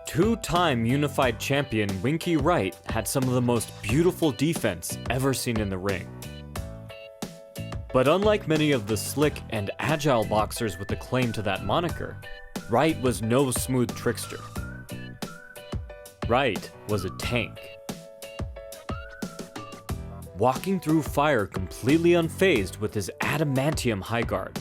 Two-time unified champion Winky Wright had some of the most beautiful defense ever seen in the ring. But unlike many of the slick and agile boxers with the claim to that moniker, Wright was no smooth trickster. Wright was a tank. Walking through fire completely unfazed with his adamantium high guard,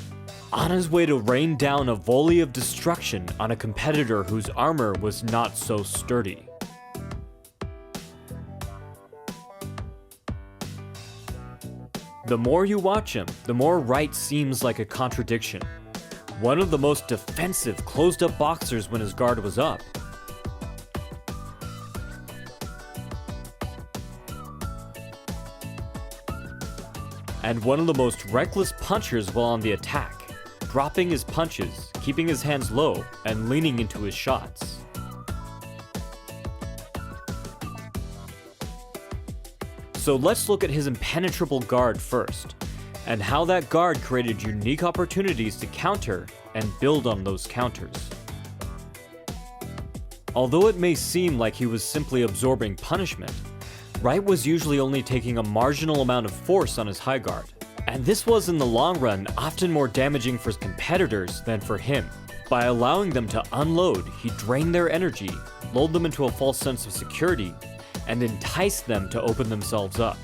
on his way to rain down a volley of destruction on a competitor whose armor was not so sturdy. The more you watch him, the more Wright seems like a contradiction. One of the most defensive, closed-up boxers when his guard was up. And one of the most reckless punchers while on the attack, dropping his punches, keeping his hands low, and leaning into his shots. So let's look at his impenetrable guard first, and how that guard created unique opportunities to counter and build on those counters. Although it may seem like he was simply absorbing punishment, Wright was usually only taking a marginal amount of force on his high guard, and this was in the long run often more damaging for his competitors than for him. By allowing them to unload, he drained their energy, lulled them into a false sense of security, and enticed them to open themselves up.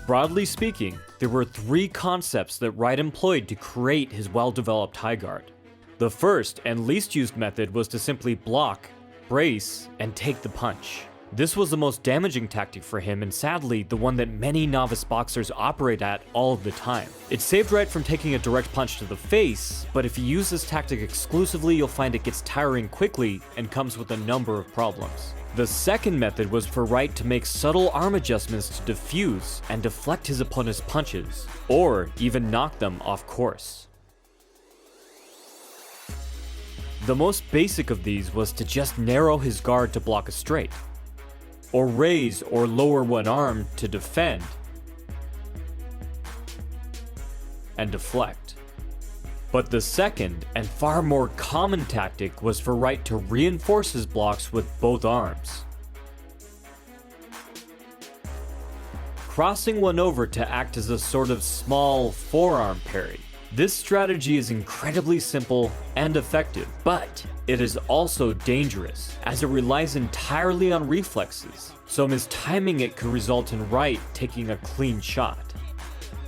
Broadly speaking, there were three concepts that Wright employed to create his well-developed high guard. The first and least used method was to simply block, brace, and take the punch. This was the most damaging tactic for him, and sadly, the one that many novice boxers operate at all of the time. It saved Wright from taking a direct punch to the face, but if you use this tactic exclusively, you'll find it gets tiring quickly and comes with a number of problems. The second method was for Wright to make subtle arm adjustments to diffuse and deflect his opponent's punches, or even knock them off course. The most basic of these was to just narrow his guard to block a straight, or raise or lower one arm to defend and deflect. But the second and far more common tactic was for Wright to reinforce his blocks with both arms, crossing one over to act as a sort of small forearm parry. This strategy is incredibly simple and effective, but it is also dangerous, as it relies entirely on reflexes, so mistiming it could result in Wright taking a clean shot.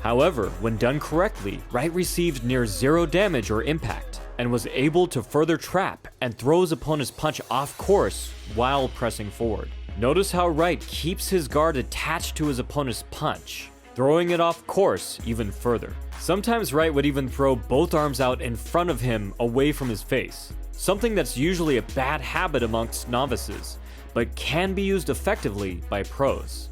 However, when done correctly, Wright received near zero damage or impact, and was able to further trap and throw his opponent's punch off course while pressing forward. Notice how Wright keeps his guard attached to his opponent's punch, throwing it off course even further. Sometimes Wright would even throw both arms out in front of him away from his face, something that's usually a bad habit amongst novices, but can be used effectively by pros.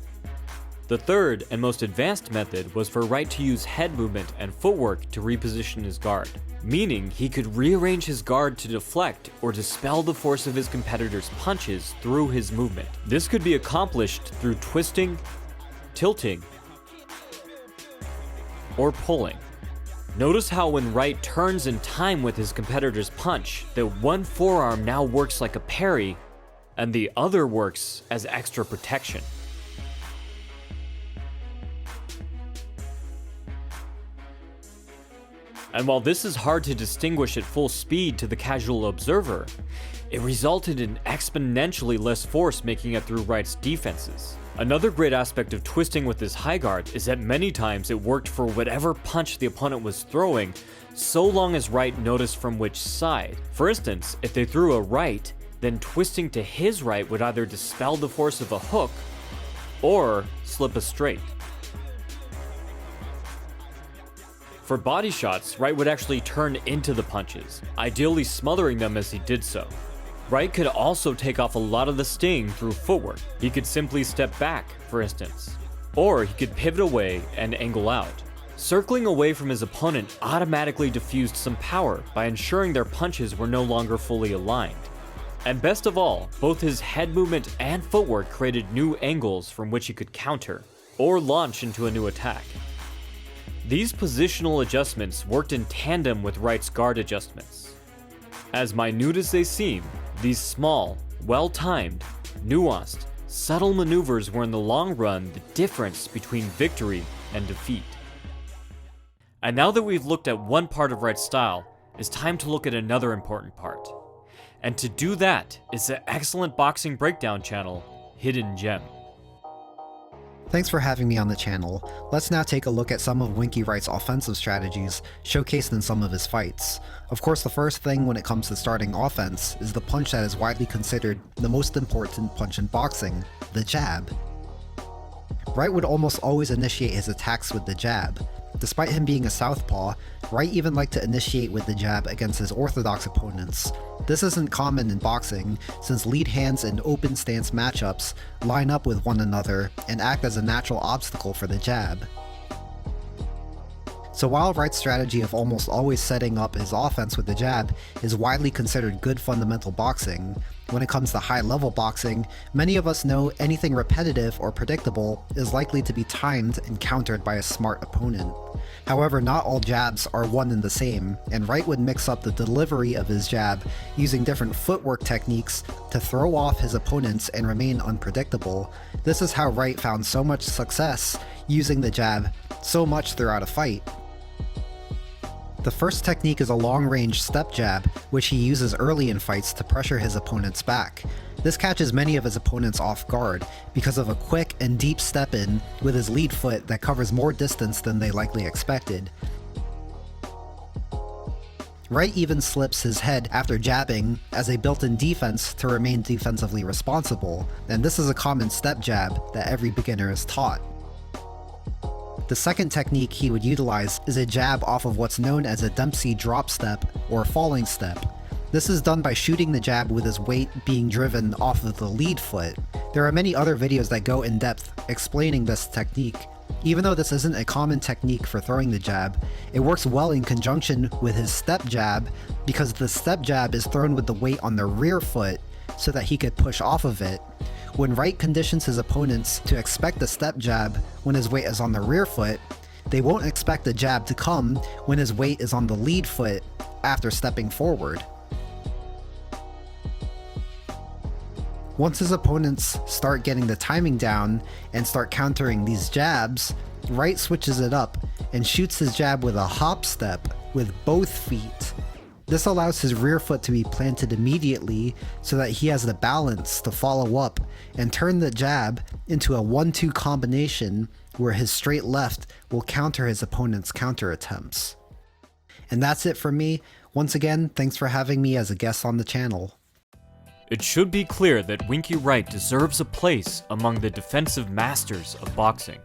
The third and most advanced method was for Wright to use head movement and footwork to reposition his guard, meaning he could rearrange his guard to deflect or dispel the force of his competitor's punches through his movement. This could be accomplished through twisting, tilting, or pulling. Notice how when Wright turns in time with his competitor's punch, that one forearm now works like a parry, and the other works as extra protection. And while this is hard to distinguish at full speed to the casual observer, it resulted in exponentially less force making it through Wright's defenses. Another great aspect of twisting with his high guard is that many times it worked for whatever punch the opponent was throwing, so long as Wright noticed from which side. For instance, if they threw a right, then twisting to his right would either dispel the force of a hook or slip a straight. For body shots, Wright would actually turn into the punches, ideally smothering them as he did so. Wright could also take off a lot of the sting through footwork. He could simply step back, for instance, or he could pivot away and angle out. Circling away from his opponent automatically diffused some power by ensuring their punches were no longer fully aligned. And best of all, both his head movement and footwork created new angles from which he could counter, or launch into a new attack. These positional adjustments worked in tandem with Wright's guard adjustments. As minute as they seem, These small, well-timed, nuanced, subtle maneuvers were in the long run the difference between victory and defeat. And now that we've looked at one part of Wright's style, it's time to look at another important part. And to do that is the excellent boxing breakdown channel, Hidden Gem. Thanks for having me on the channel. Let's now take a look at some of Winky Wright's offensive strategies, showcased in some of his fights. Of course, the first thing when it comes to starting offense is the punch that is widely considered the most important punch in boxing, the jab. Wright would almost always initiate his attacks with the jab. Despite him being a southpaw, Wright even liked to initiate with the jab against his orthodox opponents. This isn't common in boxing, since lead hands in open stance matchups line up with one another and act as a natural obstacle for the jab. So while Wright's strategy of almost always setting up his offense with the jab is widely considered good fundamental boxing, when it comes to high-level boxing, many of us know anything repetitive or predictable is likely to be timed and countered by a smart opponent. However, not all jabs are one and the same, and Wright would mix up the delivery of his jab using different footwork techniques to throw off his opponents and remain unpredictable. This is how Wright found so much success using the jab so much throughout a fight. The first technique is a long-range step jab, which he uses early in fights to pressure his opponent's back. This catches many of his opponents off guard because of a quick and deep step in with his lead foot that covers more distance than they likely expected. Wright even slips his head after jabbing as a built-in defense to remain defensively responsible, and this is a common step jab that every beginner is taught. The second technique he would utilize is a jab off of what's known as a Dempsey drop step or falling step. This is done by shooting the jab with his weight being driven off of the lead foot. There are many other videos that go in depth explaining this technique. Even though this isn't a common technique for throwing the jab, it works well in conjunction with his step jab because the step jab is thrown with the weight on the rear foot so that he could push off of it. When Wright conditions his opponents to expect the step jab when his weight is on the rear foot, they won't expect the jab to come when his weight is on the lead foot after stepping forward. Once his opponents start getting the timing down and start countering these jabs, Wright switches it up and shoots his jab with a hop step with both feet. This allows his rear foot to be planted immediately so that he has the balance to follow up and turn the jab into a 1-2 combination where his straight left will counter his opponent's counter attempts. And that's it for me. Once again, thanks for having me as a guest on the channel. It should be clear that Winky Wright deserves a place among the defensive masters of boxing,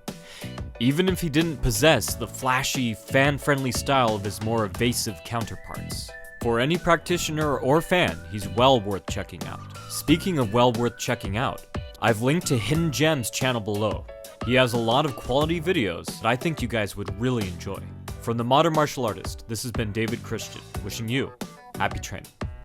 even if he didn't possess the flashy, fan-friendly style of his more evasive counterparts. For any practitioner or fan, he's well worth checking out. Speaking of well worth checking out, I've linked to Hidden Gem's channel below. He has a lot of quality videos that I think you guys would really enjoy. From the Modern Martial Artist, this has been David Christian, wishing you happy training.